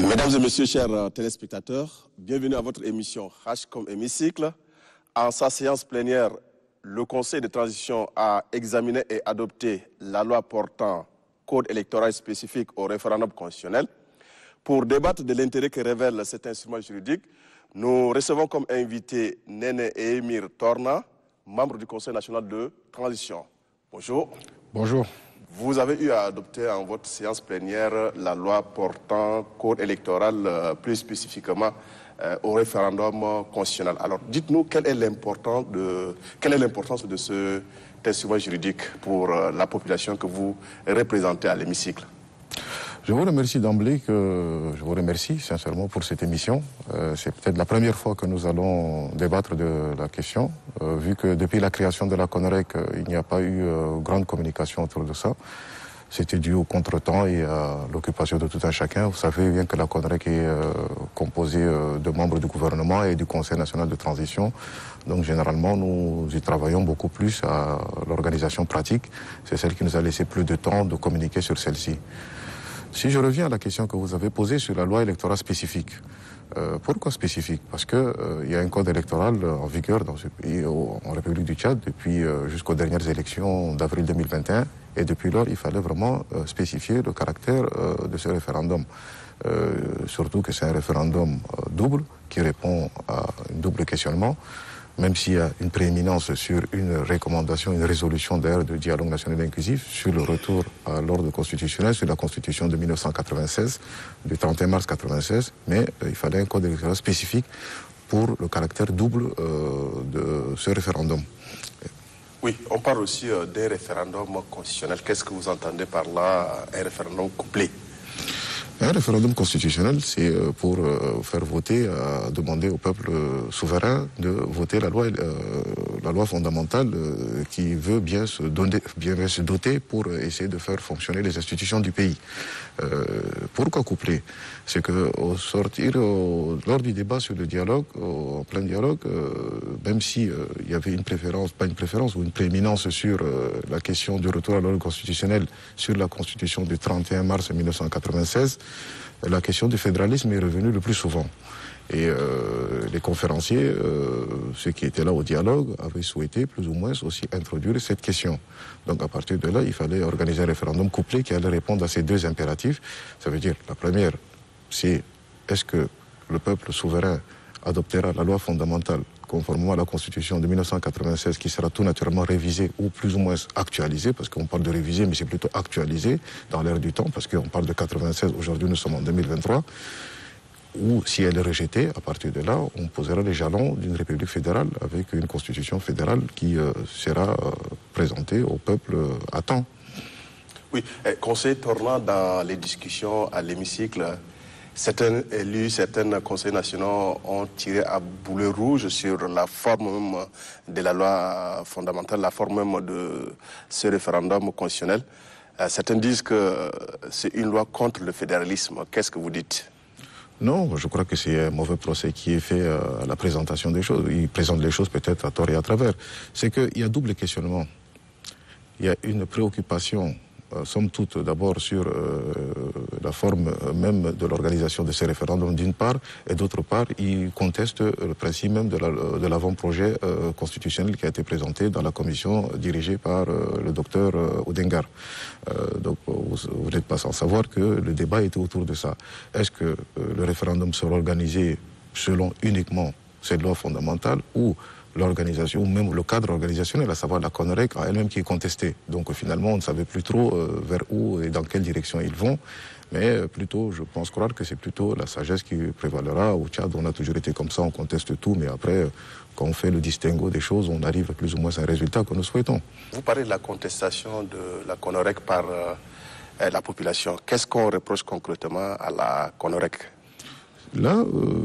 Mesdames et messieurs, chers téléspectateurs, bienvenue à votre émission H comme hémicycle. En sa séance plénière, le Conseil de transition a examiné et adopté la loi portant code électoral spécifique au référendum constitutionnel. Pour débattre de l'intérêt que révèle cet instrument juridique, nous recevons comme invité Néné et Émir Torna, membres du Conseil national de transition. Bonjour. Bonjour. Vous avez eu à adopter en votre séance plénière la loi portant code électoral, plus spécifiquement au référendum constitutionnel. Alors, dites-nous quelle est l'importance de ce instrument juridique pour la population que vous représentez à l'hémicycle. Je vous remercie d'emblée, je vous remercie sincèrement pour cette émission. C'est peut-être la première fois que nous allons débattre de la question, vu que depuis la création de la CONREC, il n'y a pas eu grande communication autour de ça. C'était dû au contretemps et à l'occupation de tout un chacun. Vous savez bien que la CONREC est composée de membres du gouvernement et du Conseil national de transition. Donc généralement, nous y travaillons beaucoup plus à l'organisation pratique. C'est celle qui nous a laissé plus de temps de communiquer sur celle-ci. Si je reviens à la question que vous avez posée sur la loi électorale spécifique, pourquoi spécifique? Parce que il y a un code électoral en vigueur dans ce pays, en République du Tchad, depuis jusqu'aux dernières élections d'avril 2021, et depuis lors, il fallait vraiment spécifier le caractère de ce référendum. Surtout que c'est un référendum double, qui répond à un double questionnement. Même s'il y a une prééminence sur une recommandation, une résolution d'ailleurs de dialogue national inclusif sur le retour à l'ordre constitutionnel, sur la constitution de 1996, du 31 mars 1996, mais il fallait un code électoral spécifique pour le caractère double de ce référendum. Oui, on parle aussi d'un référendum constitutionnel. Qu'est-ce que vous entendez par là, un référendum couplé? Un référendum constitutionnel, c'est pour faire voter, demander au peuple souverain de voter la loi fondamentale qui veut bien se doter pour essayer de faire fonctionner les institutions du pays. Pourquoi coupler? C'est que lors du débat sur le dialogue, en plein dialogue, même si il y avait ou une prééminence sur la question du retour à l'ordre constitutionnel sur la constitution du 31 mars 1996, la question du fédéralisme est revenue le plus souvent. Et les conférenciers, ceux qui étaient là au dialogue, avaient souhaité plus ou moins aussi introduire cette question. Donc à partir de là, il fallait organiser un référendum couplé qui allait répondre à ces deux impératifs. Ça veut dire, la première, c'est est-ce que le peuple souverain adoptera la loi fondamentale conformément à la Constitution de 1996 qui sera tout naturellement révisée ou plus ou moins actualisée, parce qu'on parle de réviser, mais c'est plutôt actualisé dans l'air du temps, parce qu'on parle de 96, aujourd'hui nous sommes en 2023, ou si elle est rejetée, à partir de là, on posera les jalons d'une république fédérale avec une constitution fédérale qui sera présentée au peuple à temps. Oui, conseiller Torna, dans les discussions à l'hémicycle, certains élus, certains conseils nationaux ont tiré à boulet rouge sur la forme même de la loi fondamentale, la forme même de ce référendum constitutionnel. Certains disent que c'est une loi contre le fédéralisme. Qu'est-ce que vous dites? Non, je crois que c'est un mauvais procès qui est fait à la présentation des choses. Il présente les choses peut-être à tort et à travers. C'est qu'il y a double questionnement. Il y a une préoccupation, somme toute, d'abord sur la forme même de l'organisation de ces référendums d'une part, et d'autre part, il conteste le principe même de l'avant-projet constitutionnel qui a été présenté dans la commission dirigée par le docteur Oudengar. Donc vous n'êtes pas sans savoir que le débat était autour de ça. Est-ce que le référendum sera organisé selon uniquement cette loi fondamentale ou l'organisation, ou même le cadre organisationnel, à savoir la CONREC elle-même qui est contestée. Donc finalement, on ne savait plus trop vers où et dans quelle direction ils vont. Mais plutôt, je pense croire que c'est plutôt la sagesse qui prévalera. Au Tchad, on a toujours été comme ça, on conteste tout, mais après, quand on fait le distinguo des choses, on arrive plus ou moins à un résultat que nous souhaitons. Vous parlez de la contestation de la CONREC par la population. Qu'est-ce qu'on reproche concrètement à la CONREC? Là,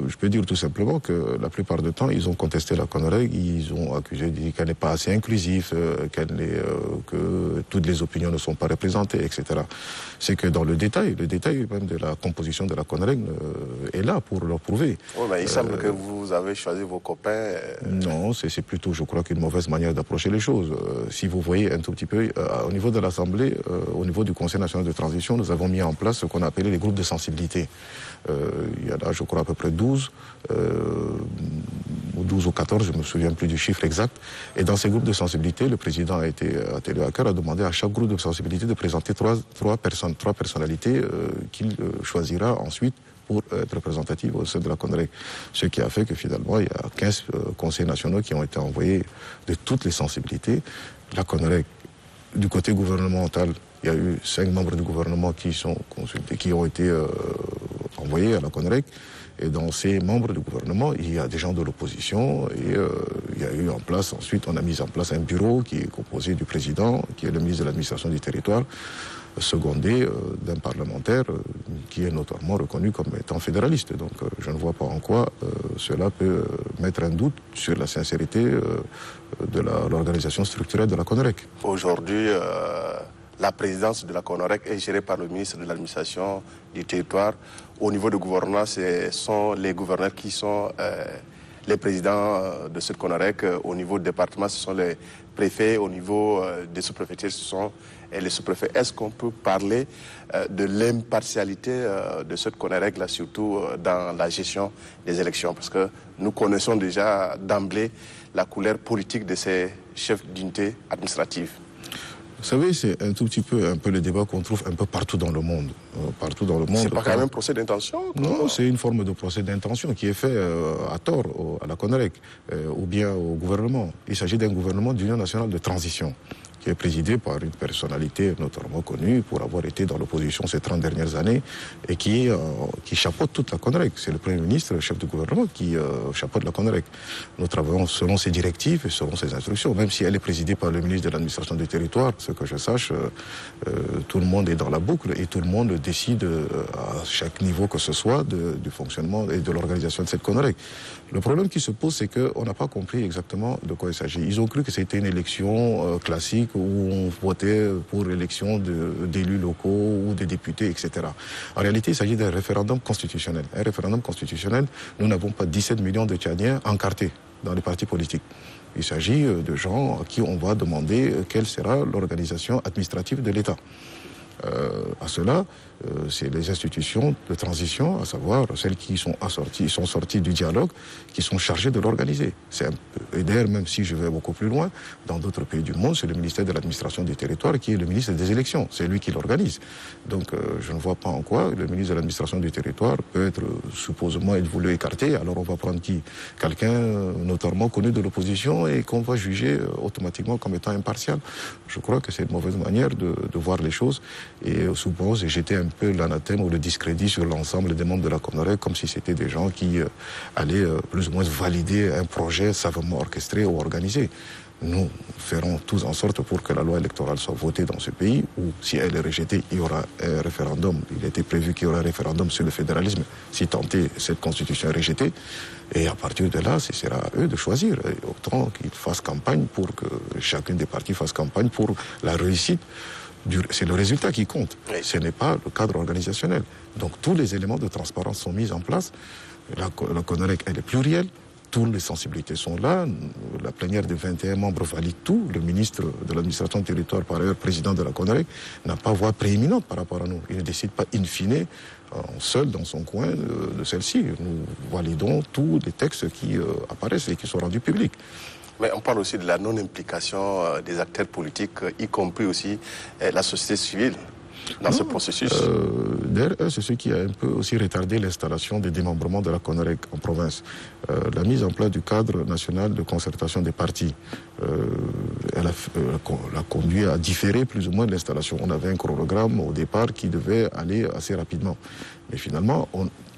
je peux dire tout simplement que la plupart du temps, ils ont contesté la CONREG, ils ont accusé qu'elle n'est pas assez inclusive, que toutes les opinions ne sont pas représentées, etc. C'est que dans le détail même de la composition de la CONREG est là pour leur prouver. Oui, mais il semble que vous avez choisi vos copains. Non, c'est plutôt, je crois, qu'une mauvaise manière d'approcher les choses. Si vous voyez un tout petit peu, au niveau de l'Assemblée, au niveau du Conseil national de transition, nous avons mis en place ce qu'on appelait les groupes de sensibilité. Il y en a, je crois, à peu près 12, ou 12 ou 14, je ne me souviens plus du chiffre exact. Et dans ces groupes de sensibilité, le président a été attelé à cœur, a demandé à chaque groupe de sensibilité de présenter trois personnalités qu'il choisira ensuite pour être représentative au sein de la CONREG. Ce qui a fait que finalement, il y a 15 conseils nationaux qui ont été envoyés de toutes les sensibilités. La CONREG, du côté gouvernemental, il y a eu 5 membres du gouvernement qui sont consultés, qui ont été envoyés à la CONREG. Et dans ces membres du gouvernement, il y a des gens de l'opposition. Et il y a eu en place, ensuite, on a mis en place un bureau qui est composé du président, qui est le ministre de l'administration du territoire, secondé d'un parlementaire qui est notoirement reconnu comme étant fédéraliste. Donc je ne vois pas en quoi cela peut mettre un doute sur la sincérité de l'organisation structurelle de la CONREG. Aujourd'hui, la présidence de la CONREG est gérée par le ministre de l'administration du territoire. Au niveau du gouvernement, ce sont les gouverneurs qui sont les présidents de cette CONREG. Au niveau du département, ce sont les préfets. Au niveau des sous-préfectures, ce sont les sous-préfets. Est-ce qu'on peut parler de l'impartialité de cette CONREG-là, surtout dans la gestion des élections? Parce que nous connaissons déjà d'emblée la couleur politique de ces chefs d'unité administrative. Vous savez, c'est un tout petit peu le débat qu'on trouve un peu partout dans le monde. Partout dans le monde. C'est pas quand même un procès d'intention? Non, c'est une forme de procès d'intention qui est fait à tort à la CONREG ou bien au gouvernement. Il s'agit d'un gouvernement d'union nationale de transition qui est présidé par une personnalité notoirement connue pour avoir été dans l'opposition ces 30 dernières années et qui chapeaute toute la CONREG. C'est le Premier ministre, le chef du gouvernement, qui chapeaute la CONREG. Nous travaillons selon ses directives et selon ses instructions, même si elle est présidée par le ministre de l'administration du territoire. Ce que je sache, tout le monde est dans la boucle et tout le monde décide à chaque niveau que ce soit du fonctionnement et de l'organisation de cette CONREG. Le problème qui se pose, c'est qu'on n'a pas compris exactement de quoi il s'agit. Ils ont cru que c'était une élection classique où on votait pour l'élection d'élus locaux ou de députés, etc. En réalité, il s'agit d'un référendum constitutionnel. Un référendum constitutionnel, nous n'avons pas 17 millions de Tchadiens encartés dans les partis politiques. Il s'agit de gens à qui on va demander quelle sera l'organisation administrative de l'État. À cela, c'est les institutions de transition, à savoir celles qui sont sorties du dialogue, qui sont chargées de l'organiser. Et d'ailleurs, même si je vais beaucoup plus loin, dans d'autres pays du monde, c'est le ministère de l'administration du territoire qui est le ministre des élections. C'est lui qui l'organise. Donc je ne vois pas en quoi le ministre de l'administration du territoire peut être supposément voulu écarter. Alors on va prendre qui? Quelqu'un notoirement connu de l'opposition et qu'on va juger automatiquement comme étant impartial. Je crois que c'est une mauvaise manière de voir les choses. Et souvent, c'est jeter un peu l'anathème ou le discrédit sur l'ensemble des membres de la CONREG, comme si c'était des gens qui allaient plus ou moins valider un projet savamment orchestré ou organisé. Nous ferons tous en sorte pour que la loi électorale soit votée dans ce pays, ou si elle est rejetée, il y aura un référendum. Il était prévu qu'il y aura un référendum sur le fédéralisme, si tant est cette constitution est rejetée. Et à partir de là, ce sera à eux de choisir. Et autant qu'ils fassent campagne pour que chacun des partis fasse campagne pour la réussite. C'est le résultat qui compte. Ce n'est pas le cadre organisationnel. Donc tous les éléments de transparence sont mis en place. La CONREG, elle est plurielle. Toutes les sensibilités sont là. La plénière de 21 membres valide tout. Le ministre de l'administration du territoire, par ailleurs président de la CONREG, n'a pas voix prééminente par rapport à nous. Il ne décide pas in fine, seul dans son coin de celle-ci. Nous validons tous les textes qui apparaissent et qui sont rendus publics. Mais on parle aussi de la non-implication des acteurs politiques, y compris aussi la société civile dans ce processus. D'ailleurs, c'est ce qui a un peu aussi retardé l'installation des démembrements de la CONREG en province. La mise en place du cadre national de concertation des partis, elle a conduit à différer plus ou moins l'installation. On avait un chronogramme au départ qui devait aller assez rapidement. Mais finalement,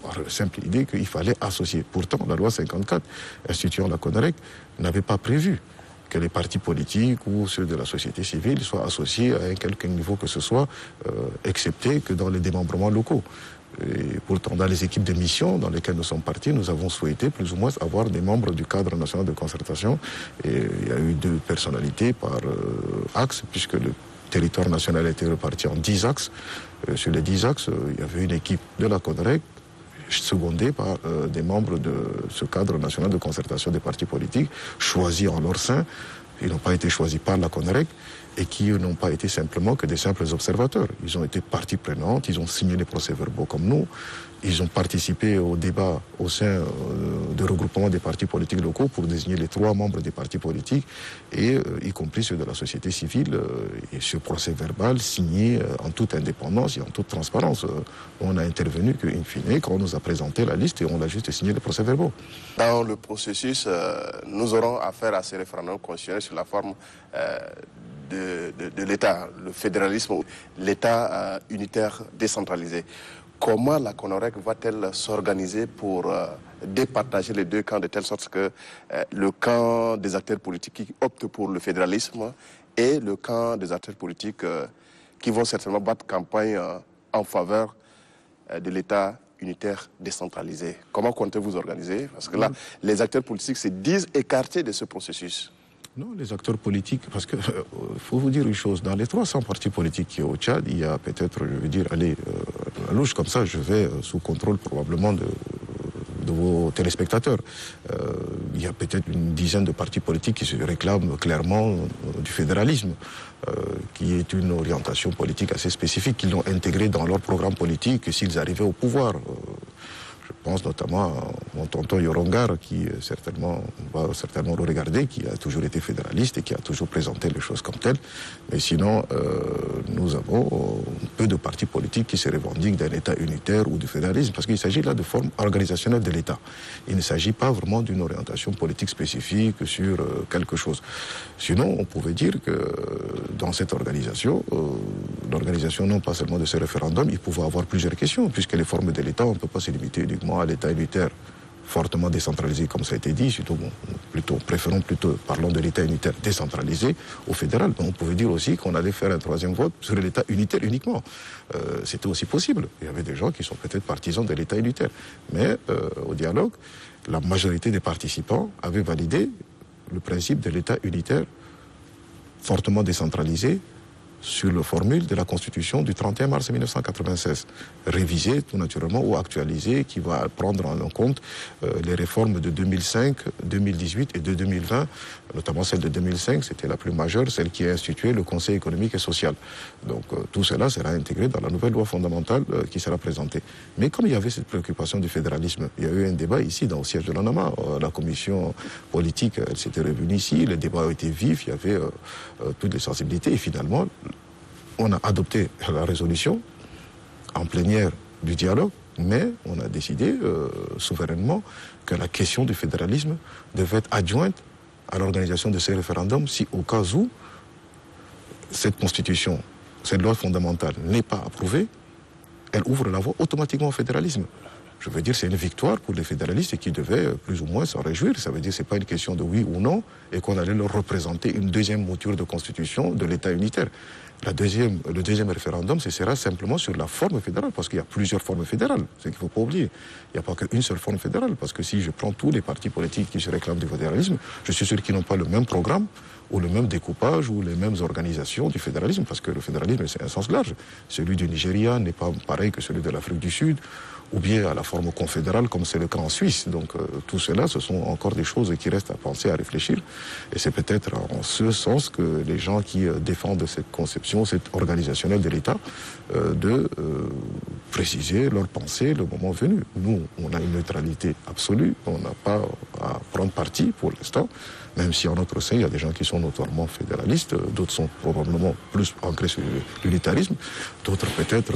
par simple idée qu'il fallait associer. Pourtant, la loi 54, instituant la CONREG, n'avait pas prévu que les partis politiques ou ceux de la société civile soient associés à quelque niveau que ce soit, excepté que dans les démembrements locaux. Et pourtant, dans les équipes de mission dans lesquelles nous sommes partis, nous avons souhaité plus ou moins avoir des membres du cadre national de concertation. Et il y a eu 2 personnalités par axe, puisque le territoire national a été reparti en 10 axes. Sur les 10 axes, il y avait une équipe de la CONREC, secondée par des membres de ce cadre national de concertation des partis politiques, choisis en leur sein. Ils n'ont pas été choisis par la CONREC et qui n'ont pas été simplement que des simples observateurs. Ils ont été partie prenante, ils ont signé les procès-verbaux comme nous, ils ont participé au débat au sein de regroupement des partis politiques locaux pour désigner les 3 membres des partis politiques, et y compris ceux de la société civile, et ce procès-verbal signé en toute indépendance et en toute transparence. On a intervenu qu'in fine, quand on nous a présenté la liste, et on a juste signé les procès-verbaux. Dans le processus, nous aurons affaire à ces référendums constitutionnels sur la forme de l'État, le fédéralisme, l'État unitaire décentralisé. Comment la CONOREC va-t-elle s'organiser pour départager les 2 camps de telle sorte que le camp des acteurs politiques qui optent pour le fédéralisme et le camp des acteurs politiques qui vont certainement battre campagne en faveur de l'État unitaire décentralisé. Comment comptez-vous organiser? Parce que là, les acteurs politiques se disent écartés de ce processus. Non, les acteurs politiques, parce que faut vous dire une chose, dans les 300 partis politiques qui sont au Tchad, il y a peut-être, je veux dire, allez, à la louche comme ça, je vais sous contrôle probablement de vos téléspectateurs. Il y a peut-être une dizaine de partis politiques qui se réclament clairement du fédéralisme, qui est une orientation politique assez spécifique, qu'ils l'ont intégré dans leur programme politique s'ils arrivaient au pouvoir. Je pense notamment à mon tonton Yorongar, qui va certainement le regarder, qui a toujours été fédéraliste et qui a toujours présenté les choses comme telles. Mais sinon, nous avons peu de partis politiques qui se revendiquent d'un État unitaire ou du fédéralisme, parce qu'il s'agit là de forme organisationnelle de l'État. Il ne s'agit pas vraiment d'une orientation politique spécifique sur quelque chose. Sinon, on pouvait dire que dans cette organisation, l'organisation non pas seulement de ce référendum, il pouvait avoir plusieurs questions, puisque les formes de l'État, on ne peut pas se limiter uniquement à l'État unitaire fortement décentralisé, comme ça a été dit, surtout, parlons de l'État unitaire décentralisé au fédéral. Donc on pouvait dire aussi qu'on allait faire un 3e vote sur l'État unitaire uniquement. C'était aussi possible. Il y avait des gens qui sont peut-être partisans de l'État unitaire. Mais au dialogue, la majorité des participants avaient validé le principe de l'État unitaire fortement décentralisé sur la formule de la Constitution du 31 mars 1996, révisée tout naturellement ou actualisée, qui va prendre en compte les réformes de 2005, 2018 et de 2020, notamment celle de 2005, c'était la plus majeure, celle qui a institué le Conseil économique et social. Donc tout cela sera intégré dans la nouvelle loi fondamentale qui sera présentée. Mais comme il y avait cette préoccupation du fédéralisme, il y a eu un débat ici, dans le siège de l'ANAMA, la commission politique, elle s'était réunie ici, les débats ont été vifs, il y avait toutes les sensibilités, et finalement, on a adopté la résolution en plénière du dialogue, mais on a décidé souverainement que la question du fédéralisme devait être adjointe à l'organisation de ces référendums si au cas où cette constitution, cette loi fondamentale n'est pas approuvée, elle ouvre la voie automatiquement au fédéralisme. Je veux dire, c'est une victoire pour les fédéralistes qui devaient plus ou moins s'en réjouir. Ça veut dire que ce n'est pas une question de oui ou non et qu'on allait leur représenter une 2e mouture de constitution de l'État unitaire. Le deuxième référendum, ce sera simplement sur la forme fédérale, parce qu'il y a plusieurs formes fédérales, c'est qu'il ne faut pas oublier. Il n'y a pas qu'une seule forme fédérale, parce que si je prends tous les partis politiques qui se réclament du fédéralisme, je suis sûr qu'ils n'ont pas le même programme, ou le même découpage, ou les mêmes organisations du fédéralisme, parce que le fédéralisme, c'est un sens large. Celui du Nigeria n'est pas pareil que celui de l'Afrique du Sud, ou bien à la forme confédérale, comme c'est le cas en Suisse. Donc tout cela, ce sont encore des choses qui restent à penser, à réfléchir. Et c'est peut-être en ce sens que les gens qui défendent cette conception, cette organisationnelle de l'État, de préciser leur pensée le moment venu. Nous, on a une neutralité absolue, on n'a pas à prendre parti pour l'instant, même si en notre sein, il y a des gens qui sont notoirement fédéralistes, d'autres sont probablement plus ancrés sur l'unitarisme, d'autres peut-être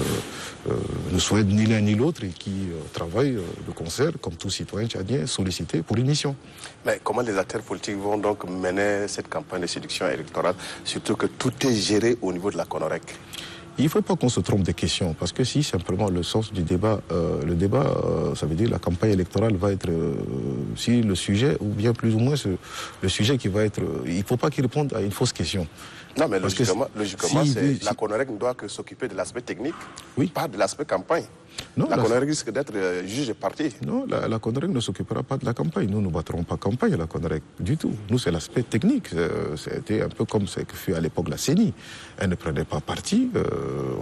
ne souhaitent ni l'un ni l'autre et qui travaillent de concert, comme tout citoyen tchadien, sollicité pour une mission. Mais comment les acteurs politiques vont donc mener cette campagne de séduction électorale, surtout que tout est géré au niveau de la CONOREC? Il ne faut pas qu'on se trompe de questions, parce que si simplement le sens du débat, ça veut dire la campagne électorale va être, si le sujet, ou bien plus ou moins le sujet qui va être, il ne faut pas qu'il réponde à une fausse question. Non, mais logiquement la CONOREC ne doit que s'occuper de l'aspect technique, oui, pas de l'aspect campagne. Non, la CONAREG risque d'être juge et partie. Non, la CONAREG ne s'occupera pas de la campagne. Nous ne battrons pas campagne, la CONAREG, du tout. Nous, c'est l'aspect technique. C'était un peu comme ce que fut à l'époque la CENI. Elle ne prenait pas parti.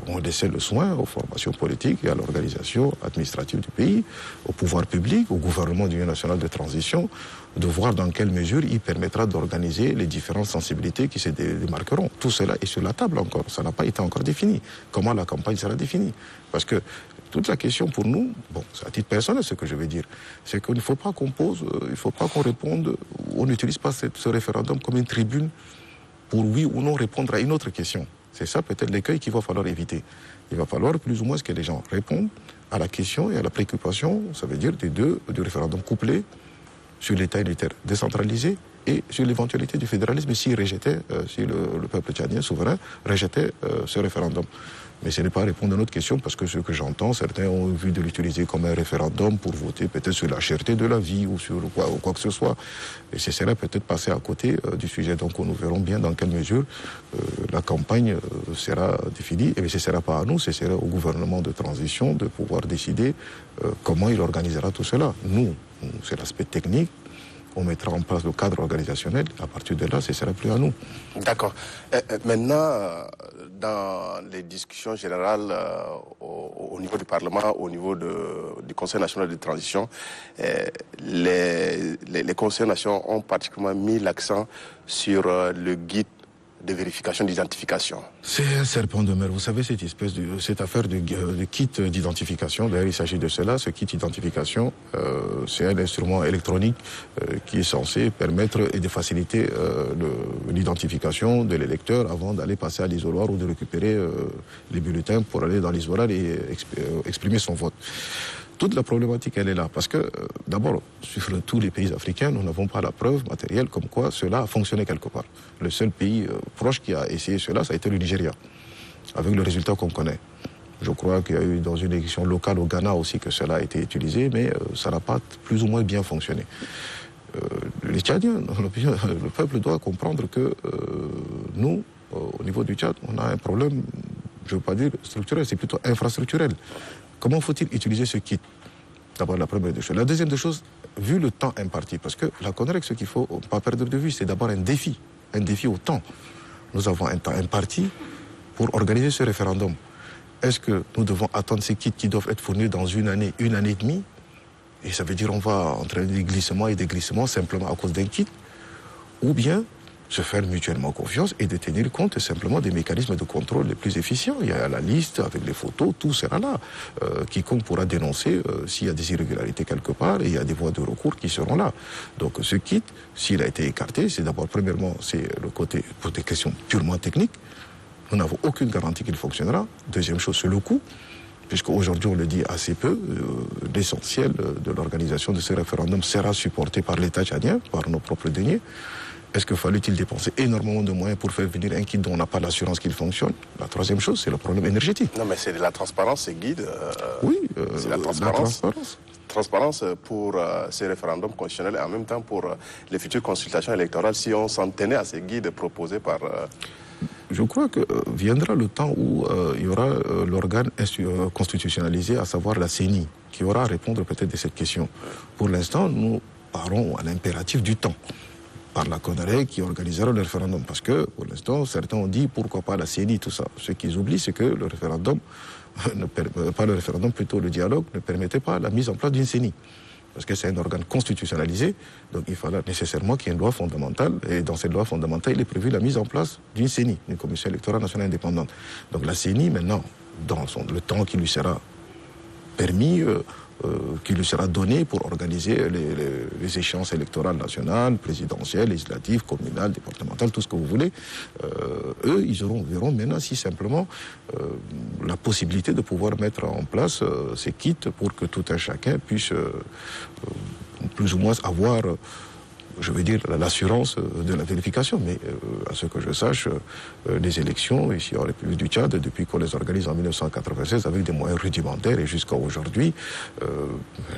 On laissait le soin aux formations politiques et à l'organisation administrative du pays, au pouvoir public, au gouvernement d'Union nationale de transition, de voir dans quelle mesure il permettra d'organiser les différentes sensibilités qui se démarqueront. Tout cela est sur la table encore. Ça n'a pas été encore défini. Comment la campagne sera définie? Parce que toute la question pour nous, bon, c'est à titre personnel ce que je veux dire, c'est qu'il ne faut pas qu'on pose, il ne faut pas qu'on réponde, on n'utilise pas ce référendum comme une tribune pour oui ou non répondre à une autre question. C'est ça peut-être l'écueil qu'il va falloir éviter. Il va falloir plus ou moins que les gens répondent à la question et à la préoccupation, ça veut dire du référendum couplé sur l'État unitaire décentralisé et sur l'éventualité du fédéralisme si le peuple tchadien souverain rejetait ce référendum. Mais ce n'est pas répondre à notre question parce que ce que j'entends, certains ont vu de l'utiliser comme un référendum pour voter peut-être sur la cherté de la vie ou sur quoi que ce soit. Et ce serait peut-être passer à côté du sujet. Donc nous verrons bien dans quelle mesure la campagne sera définie. Et ce ne sera pas à nous, ce sera au gouvernement de transition de pouvoir décider comment il organisera tout cela. Nous, c'est l'aspect technique. On mettra en place le cadre organisationnel. À partir de là, ce ne sera plus à nous. D'accord. Maintenant, dans les discussions générales au niveau du Parlement, au niveau du Conseil national de transition, les conseillers nationaux ont particulièrement mis l'accent sur le guide de vérification d'identification. C'est un serpent de mer. Vous savez, cette affaire de kit d'identification, d'ailleurs il s'agit de cela, ce kit d'identification, c'est un instrument électronique qui est censé permettre et de faciliter l'identification de l'électeur avant d'aller passer à l'isoloir ou de récupérer les bulletins pour aller dans l'isoloir et exprimer son vote. Toute la problématique, elle est là. Parce que, d'abord, sur tous les pays africains, nous n'avons pas la preuve matérielle comme quoi cela a fonctionné quelque part. Le seul pays proche qui a essayé cela, ça a été le Nigeria, avec le résultat qu'on connaît. Je crois qu'il y a eu dans une élection locale au Ghana aussi que cela a été utilisé, mais ça n'a pas plus ou moins bien fonctionné. Les Tchadiens, le peuple doit comprendre que nous, au niveau du Tchad, on a un problème, je ne veux pas dire structurel, c'est plutôt infrastructurel. Comment faut-il utiliser ce kit? D'abord, la première des choses. La deuxième des choses, vu le temps imparti, parce que la CONAREG, ce qu'il ne faut pas perdre de vue, c'est d'abord un défi au temps. Nous avons un temps imparti pour organiser ce référendum. Est-ce que nous devons attendre ces kits qui doivent être fournis dans une année et demie? Et ça veut dire qu'on va entraîner des glissements et des glissements simplement à cause d'un kit? Ou bien se faire mutuellement confiance et de tenir compte simplement des mécanismes de contrôle les plus efficients. Il y a la liste avec les photos, tout sera là. Quiconque pourra dénoncer s'il y a des irrégularités quelque part et il y a des voies de recours qui seront là. Donc ce kit, s'il a été écarté, c'est d'abord, premièrement, c'est le côté pour des questions purement techniques. Nous n'avons aucune garantie qu'il fonctionnera. Deuxième chose, c'est le coût. Puisqu'aujourd'hui, on le dit assez peu, l'essentiel de l'organisation de ce référendum sera supporté par l'État tchadien, par nos propres deniers. Est-ce qu'il fallait-il dépenser énormément de moyens pour faire venir un kit dont on n'a pas l'assurance qu'il fonctionne? La troisième chose, c'est le problème énergétique. Non, mais c'est de la transparence, ces guides. Oui, c'est la transparence. Transparence pour ces référendums constitutionnels et en même temps pour les futures consultations électorales si on s'en tenait à ces guides proposés par... Je crois que viendra le temps où il y aura l'organe constitutionnalisé, à savoir la CENI, qui aura à répondre peut-être de cette question. Pour l'instant, nous parlons à l'impératif du temps, par la CONAREG qui organisera le référendum. Parce que, pour l'instant, certains ont dit pourquoi pas la CENI, tout ça. Ce qu'ils oublient, c'est que le référendum, plutôt le dialogue, ne permettait pas la mise en place d'une CENI. Parce que c'est un organe constitutionnalisé, donc il fallait nécessairement qu'il y ait une loi fondamentale, et dans cette loi fondamentale, il est prévu la mise en place d'une CENI, une commission électorale nationale indépendante. Donc la CENI, maintenant, dans le temps qui lui sera permis, qui lui sera donné pour organiser les échéances électorales nationales, présidentielles, législatives, communales, départementales, tout ce que vous voulez, eux, ils verront maintenant si simplement la possibilité de pouvoir mettre en place ces kits pour que tout un chacun puisse plus ou moins avoir, je veux dire, l'assurance de la vérification. Mais à ce que je sache, les élections ici en République du Tchad, depuis qu'on les organise en 1996 avec des moyens rudimentaires et jusqu'à aujourd'hui,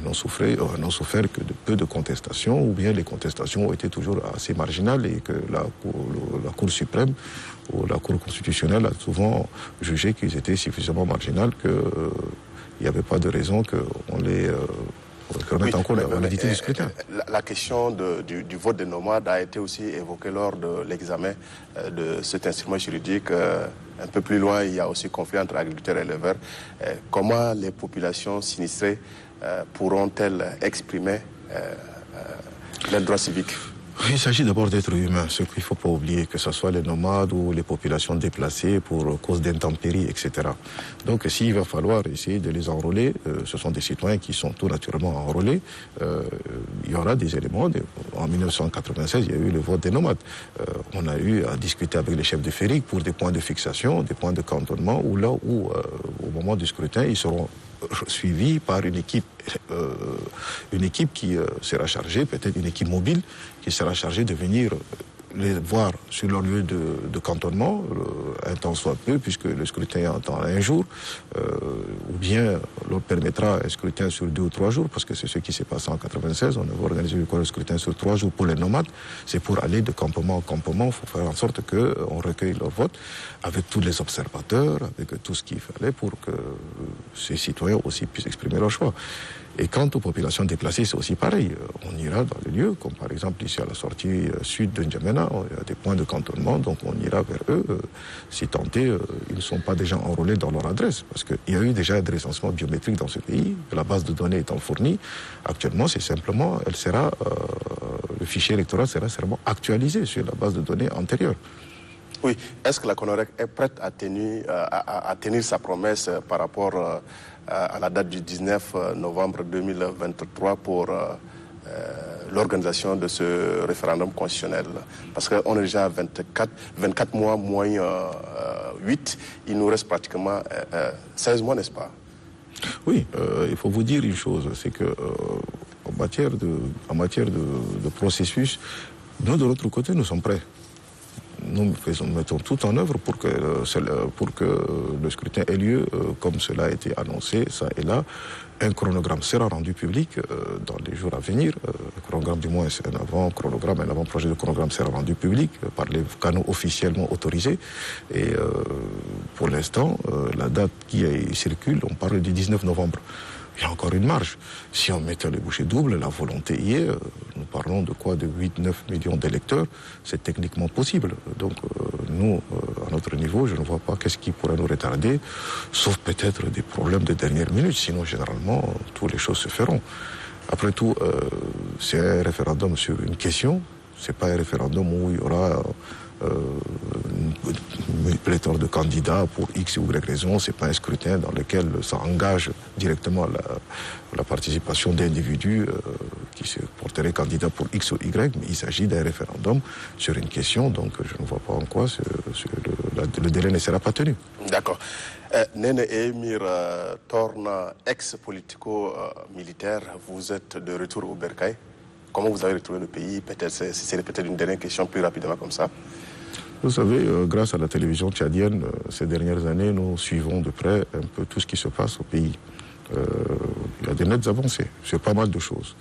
n'ont souffert que de peu de contestations, ou bien les contestations ont été toujours assez marginales et que la Cour suprême ou la Cour constitutionnelle a souvent jugé qu'ils étaient suffisamment marginales il n'y avait pas de raison qu'on les remette en cause la validité du scrutin. La question du vote des nomades a été aussi évoquée lors de l'examen de cet instrument juridique. Un peu plus loin, il y a aussi conflit entre agriculteurs et éleveurs. Comment les populations sinistrées pourront-elles exprimer leurs droits civiques? Il s'agit d'abord d'êtres humains, ce qu'il ne faut pas oublier, que ce soit les nomades ou les populations déplacées pour cause d'intempéries, etc. Donc s'il va falloir essayer de les enrôler, ce sont des citoyens qui sont tout naturellement enrôlés, il y aura des éléments. En 1996, il y a eu le vote des nomades. On a eu à discuter avec les chefs de FERIC pour des points de fixation, des points de cantonnement, où là où, au moment du scrutin, ils seront suivis par une équipe qui sera chargée, peut-être une équipe mobile, qui sera chargée de venir les voir sur leur lieu de cantonnement, un temps soit peu, puisque le scrutin est en temps un jour, ou bien leur permettra un scrutin sur 2 ou 3 jours, parce que c'est ce qui s'est passé en 1996, on avait organisé le scrutin sur 3 jours pour les nomades, c'est pour aller de campement en campement, il faut faire en sorte qu'on recueille leur vote avec tous les observateurs, avec tout ce qu'il fallait pour que ces citoyens aussi puissent exprimer leur choix. Et quant aux populations déplacées, c'est aussi pareil. On ira dans les lieux, comme par exemple ici à la sortie sud de N'Djamena, il y a des points de cantonnement, donc on ira vers eux. Si tenté, ils ne sont pas déjà enrôlés dans leur adresse, parce qu'il y a eu déjà un recensement biométrique dans ce pays, la base de données étant fournie. Actuellement, c'est simplement, le fichier électoral sera certainement actualisé sur la base de données antérieure. Oui, est-ce que la CONOREC est prête à tenir sa promesse par rapport à la date du 19 novembre 2023 pour l'organisation de ce référendum constitutionnel? Parce qu'on est déjà à 24 mois moins 8, il nous reste pratiquement 16 mois, n'est-ce pas? Oui, il faut vous dire une chose, c'est que en matière de processus, nous de l'autre côté, nous sommes prêts. Nous mettons tout en œuvre pour que le scrutin ait lieu comme cela a été annoncé, ça et là. Un chronogramme sera rendu public dans les jours à venir. Un chronogramme, du moins, un avant-projet de chronogramme sera rendu public par les canaux officiellement autorisés. Et pour l'instant, la date qui circule, on parle du 19 novembre. Il y a encore une marge. Si on mettait les bouchées doubles, la volonté y est. Nous parlons de quoi? De 8-9 millions d'électeurs. C'est techniquement possible. Donc, nous, à notre niveau, je ne vois pas qu'est-ce qui pourrait nous retarder, sauf peut-être des problèmes de dernière minute. Sinon, généralement, toutes les choses se feront. Après tout, c'est un référendum sur une question. C'est pas un référendum où il y aura une pléthore de candidats pour X ou Y raison. C'est pas un scrutin dans lequel ça engage directement la participation d'individus qui se porteraient candidats pour X ou Y, mais il s'agit d'un référendum sur une question, donc je ne vois pas en quoi le délai ne sera pas tenu. D'accord. Nene Emir Torna, ex-politico-militaire, vous êtes de retour au Bercail. Comment vous avez retrouvé le pays? C'est peut-être une dernière question plus rapidement comme ça. Vous savez, grâce à la télévision tchadienne, ces dernières années, nous suivons de près un peu tout ce qui se passe au pays. Il y a des nettes avancées sur pas mal de choses.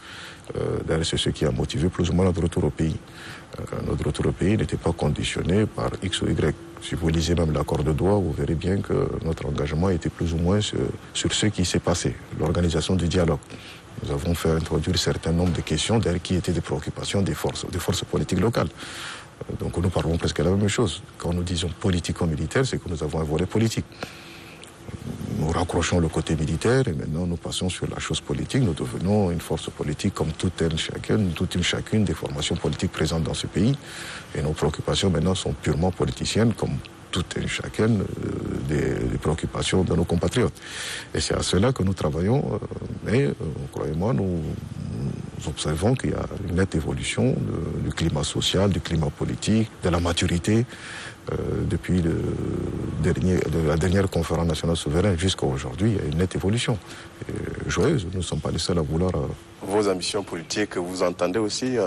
D'ailleurs, c'est ce qui a motivé plus ou moins notre retour au pays. Notre retour au pays n'était pas conditionné par X ou Y. Si vous lisez même l'accord de Doha, vous verrez bien que notre engagement était plus ou moins sur ce qui s'est passé, l'organisation du dialogue. Nous avons fait introduire un certain nombre de questions d'ailleurs qui étaient des préoccupations des forces politiques locales. Donc nous parlons presque la même chose. Quand nous disons politico-militaire, c'est que nous avons un volet politique. Nous raccrochons le côté militaire et maintenant nous passons sur la chose politique. Nous devenons une force politique comme toute une chacune des formations politiques présentes dans ce pays. Et nos préoccupations maintenant sont purement politiciennes comme toute une chacune des préoccupations de nos compatriotes. Et c'est à cela que nous travaillons. Mais croyez-moi, nous observons qu'il y a une nette évolution du climat social, du climat politique, de la maturité depuis la dernière conférence nationale souveraine jusqu'à aujourd'hui. Il y a une nette évolution joyeuse. Nous ne sommes pas les seuls à vouloir... Vos ambitions politiques, vous entendez aussi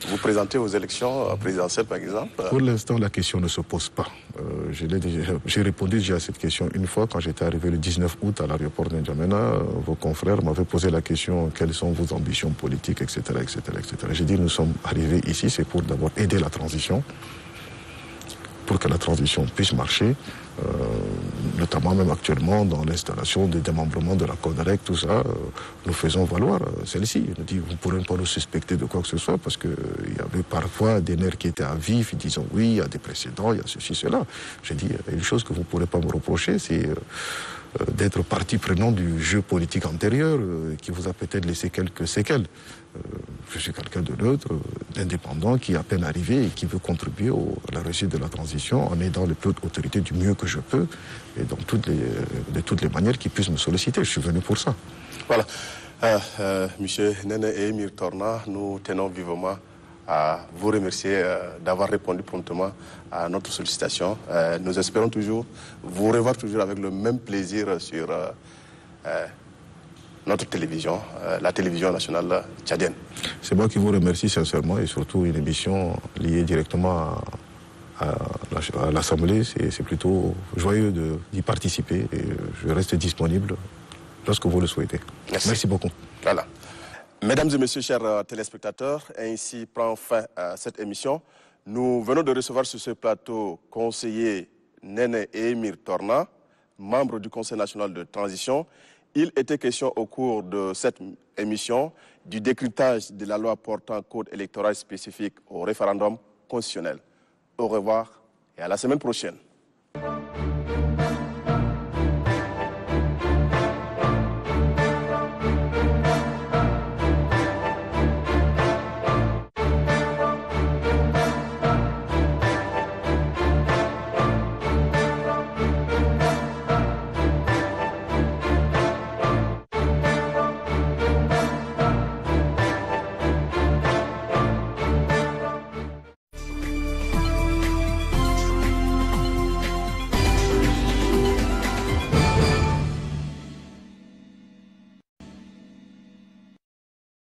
vous présenter aux élections présidentielles, par exemple? Pour l'instant, la question ne se pose pas. J'ai répondu déjà à cette question une fois quand j'étais arrivé le 19 août à l'aéroport de N'Djamena. Vos confrères m'avaient posé la question quelles sont vos ambitions politiques, etc., etc., etc. J'ai dit nous sommes arrivés ici, c'est pour d'abord aider la transition. pour que la transition puisse marcher, notamment même actuellement dans l'installation des démembrements de la CODEREC, tout ça, nous faisons valoir celle-ci. Nous dit, vous ne pourrez pas nous suspecter de quoi que ce soit, parce qu'il y avait parfois des nerfs qui étaient à vif, ils disaient oui, il y a des précédents, il y a ceci, cela. J'ai dit, une chose que vous ne pourrez pas me reprocher, c'est d'être partie prenante du jeu politique antérieur qui vous a peut-être laissé quelques séquelles. Je suis quelqu'un de neutre, d'indépendant, qui est à peine arrivé et qui veut contribuer à la réussite de la transition en aidant les plus hautes autorités du mieux que je peux et de toutes les manières qui puissent me solliciter. Je suis venu pour ça. Voilà. Monsieur Nene et Émir Torna, nous tenons vivement à vous remercier d'avoir répondu promptement à notre sollicitation. Nous espérons toujours vous revoir toujours avec le même plaisir sur notre télévision, la télévision nationale tchadienne. C'est moi qui vous remercie sincèrement et surtout une émission liée directement à l'Assemblée. C'est plutôt joyeux d'y participer et je reste disponible lorsque vous le souhaitez. Merci beaucoup. Voilà. Mesdames et messieurs, chers téléspectateurs, ainsi prend fin cette émission. Nous venons de recevoir sur ce plateau conseiller Nene et Émir Torna, membres du Conseil national de transition. Il était question au cours de cette émission du décryptage de la loi portant code électoral spécifique au référendum constitutionnel. Au revoir et à la semaine prochaine.